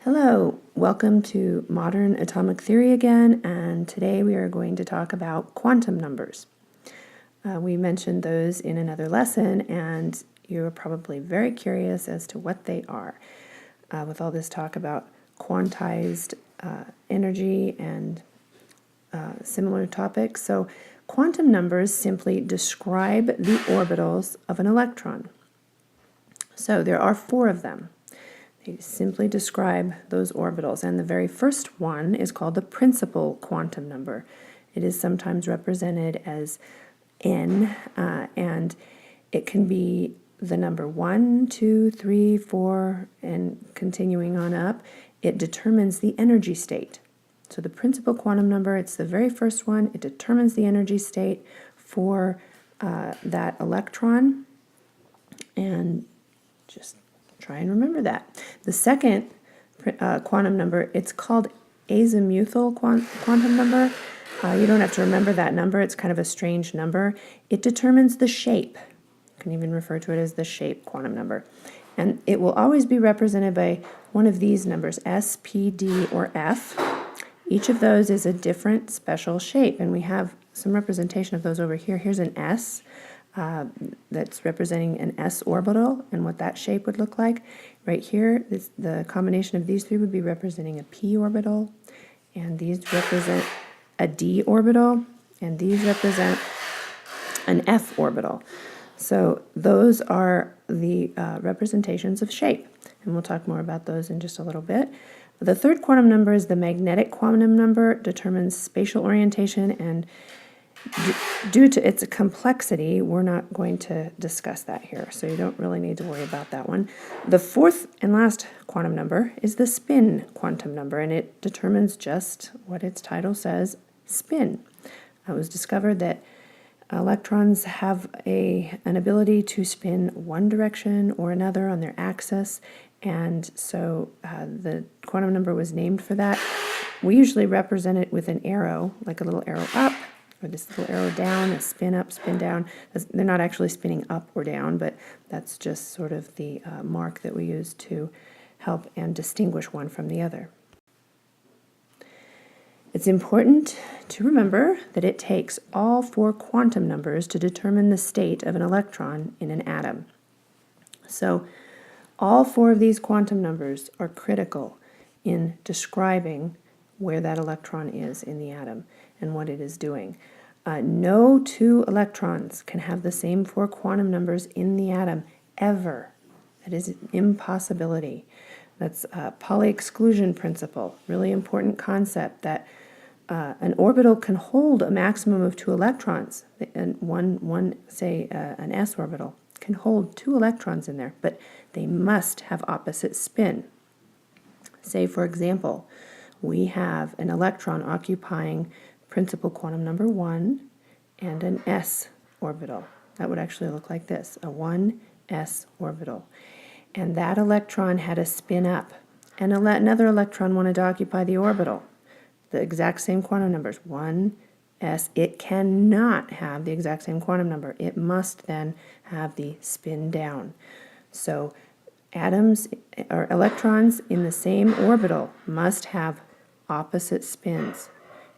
Hello, welcome to Modern Atomic Theory again, and today we are going to talk about quantum numbers. We mentioned those in another lesson, and you're probably very curious as to what they are. With all this talk about quantized energy and similar topics. So quantum numbers simply describe the orbitals of an electron. So there are 4 of them. They simply describe those orbitals, and the very first one is called the principal quantum number. It is sometimes represented as n, and it can be the number 1, 2, 3, 4, and continuing on up. It determines the energy state. So the principal quantum number, it's the very first one. It determines the energy state for that electron, and just try and remember that. The second quantum number, it's called azimuthal quantum number. You don't have to remember that number. It's kind of a strange number. It determines the shape. You can even refer to it as the shape quantum number. And it will always be represented by one of these numbers, S, P, D, or F. Each of those is a different special shape, and we have some representation of those over here. Here's an S. That's representing an s orbital and what that shape would look like. Right here, the combination of these 3 would be representing a p orbital, and these represent a d orbital, and these represent an f orbital. So those are the representations of shape, and we'll talk more about those in just a little bit. The third quantum number is the magnetic quantum number. It determines spatial orientation, and due to its complexity, we're not going to discuss that here, so you don't really need to worry about that one. The fourth and last quantum number is the spin quantum number, and it determines just what its title says, spin. It was discovered that electrons have an ability to spin one direction or another on their axis, and so the quantum number was named for that. We usually represent it with an arrow, like a little arrow up, or this little arrow down, a spin up, spin down. They're not actually spinning up or down, but that's just sort of the mark that we use to help and distinguish one from the other. It's important to remember that it takes all 4 quantum numbers to determine the state of an electron in an atom. So all 4 of these quantum numbers are critical in describing where that electron is in the atom and what it is doing. No 2 electrons can have the same 4 quantum numbers in the atom ever. That is an impossibility. That's Pauli Exclusion Principle, really important concept that an orbital can hold a maximum of 2 electrons. And one say an s orbital, can hold 2 electrons in there, but they must have opposite spin. Say, for example, we have an electron occupying principal quantum number 1 and an s orbital. That would actually look like this, a 1s orbital. And that electron had a spin up, and another electron wanted to occupy the orbital. The exact same quantum numbers, 1s. It cannot have the exact same quantum number. It must then have the spin down. So atoms or electrons in the same orbital must have opposite spins,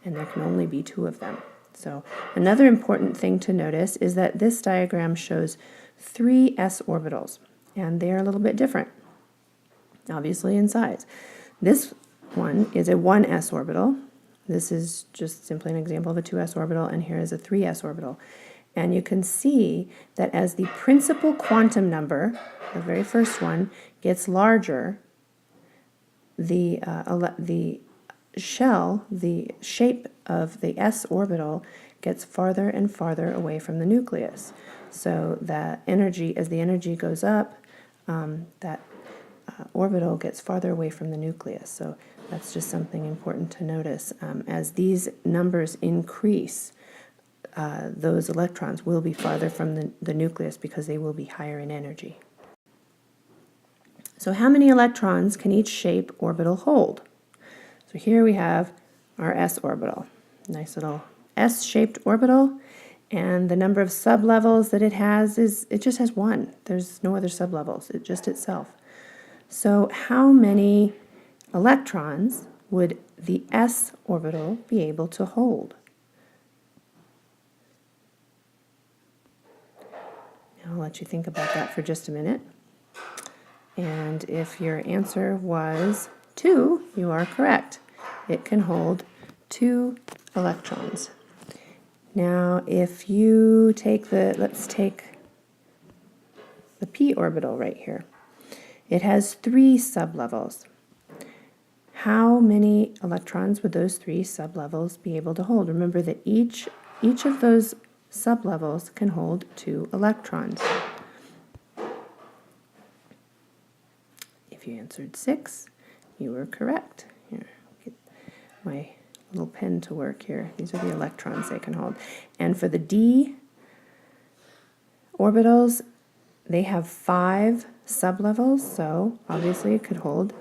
and there can only be 2 of them. So another important thing to notice is that this diagram shows 3 s orbitals, and they are a little bit different, obviously in size. This one is a 1s orbital. This is just simply an example of a 2s orbital, and here is a 3s orbital. And you can see that as the principal quantum number, the very first one, gets larger, the shell, the shape of the s orbital, gets farther and farther away from the nucleus. So that energy, as the energy goes up, that orbital gets farther away from the nucleus. So that's just something important to notice. As these numbers increase, those electrons will be farther from the nucleus because they will be higher in energy. So how many electrons can each shape orbital hold? So here we have our s orbital, nice little S-shaped orbital, and the number of sublevels that it has it just has 1. There's no other sublevels, it's just itself. So how many electrons would the s orbital be able to hold? I'll let you think about that for just a minute. And if your answer was 2, you are correct. It can hold 2 electrons. Now, if you take let's take the p orbital right here. It has 3 sublevels. How many electrons would those 3 sublevels be able to hold? Remember that each of those sublevels can hold 2 electrons. If you answered 6, you were correct. Here, get my little pen to work here. These are the electrons they can hold. And for the d orbitals, they have 5 sublevels, so obviously it could hold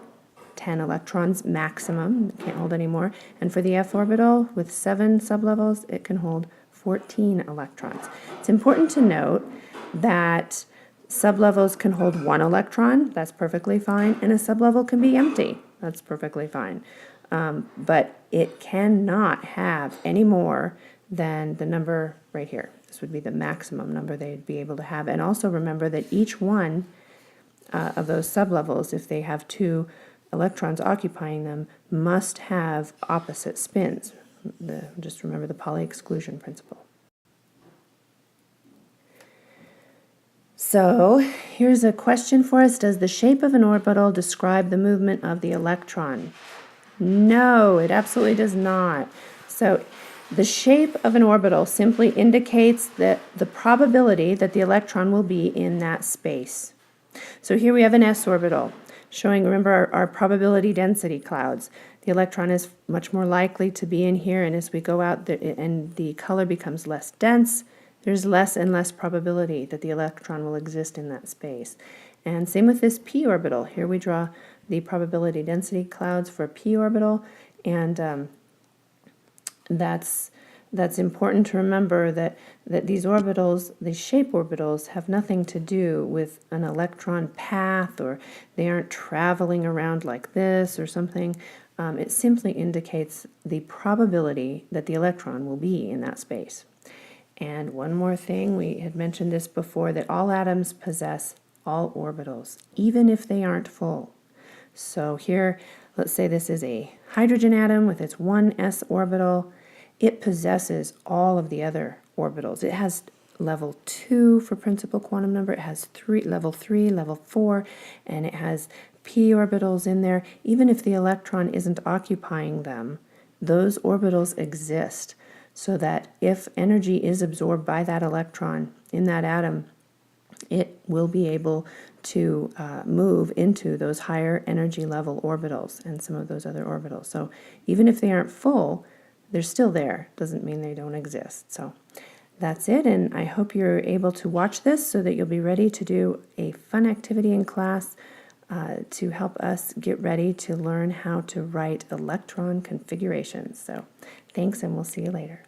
10 electrons maximum. It can't hold any more. And for the f orbital, with 7 sublevels, it can hold 14 electrons. It's important to note that sublevels can hold 1 electron. That's perfectly fine. And a sublevel can be empty. That's perfectly fine. But it cannot have any more than the number right here. This would be the maximum number they'd be able to have. And also remember that each one of those sublevels, if they have 2 electrons occupying them, must have opposite spins. Just remember the Pauli Exclusion Principle. So here's a question for us. Does the shape of an orbital describe the movement of the electron? No, it absolutely does not. So the shape of an orbital simply indicates that the probability that the electron will be in that space. So here we have an s orbital showing, remember, our probability density clouds. The electron is much more likely to be in here, and as we go out and the color becomes less dense, there's less and less probability that the electron will exist in that space. And same with this p orbital. Here we draw the probability density clouds for p orbital, and that's important to remember that these orbitals, these shape orbitals, have nothing to do with an electron path, or they aren't traveling around like this or something. It simply indicates the probability that the electron will be in that space. And one more thing, we had mentioned this before, that all atoms possess all orbitals, even if they aren't full. So here, let's say this is a hydrogen atom with its 1s orbital. It possesses all of the other orbitals. It has level 2 for principal quantum number. It has level 3, level 4, and it has p orbitals in there. Even if the electron isn't occupying them, those orbitals exist, so that if energy is absorbed by that electron in that atom, it will be able to move into those higher energy level orbitals and some of those other orbitals. So even if they aren't full, they're still there. Doesn't mean they don't exist. So that's it, and I hope you're able to watch this so that you'll be ready to do a fun activity in class to help us get ready to learn how to write electron configurations. So thanks, and we'll see you later.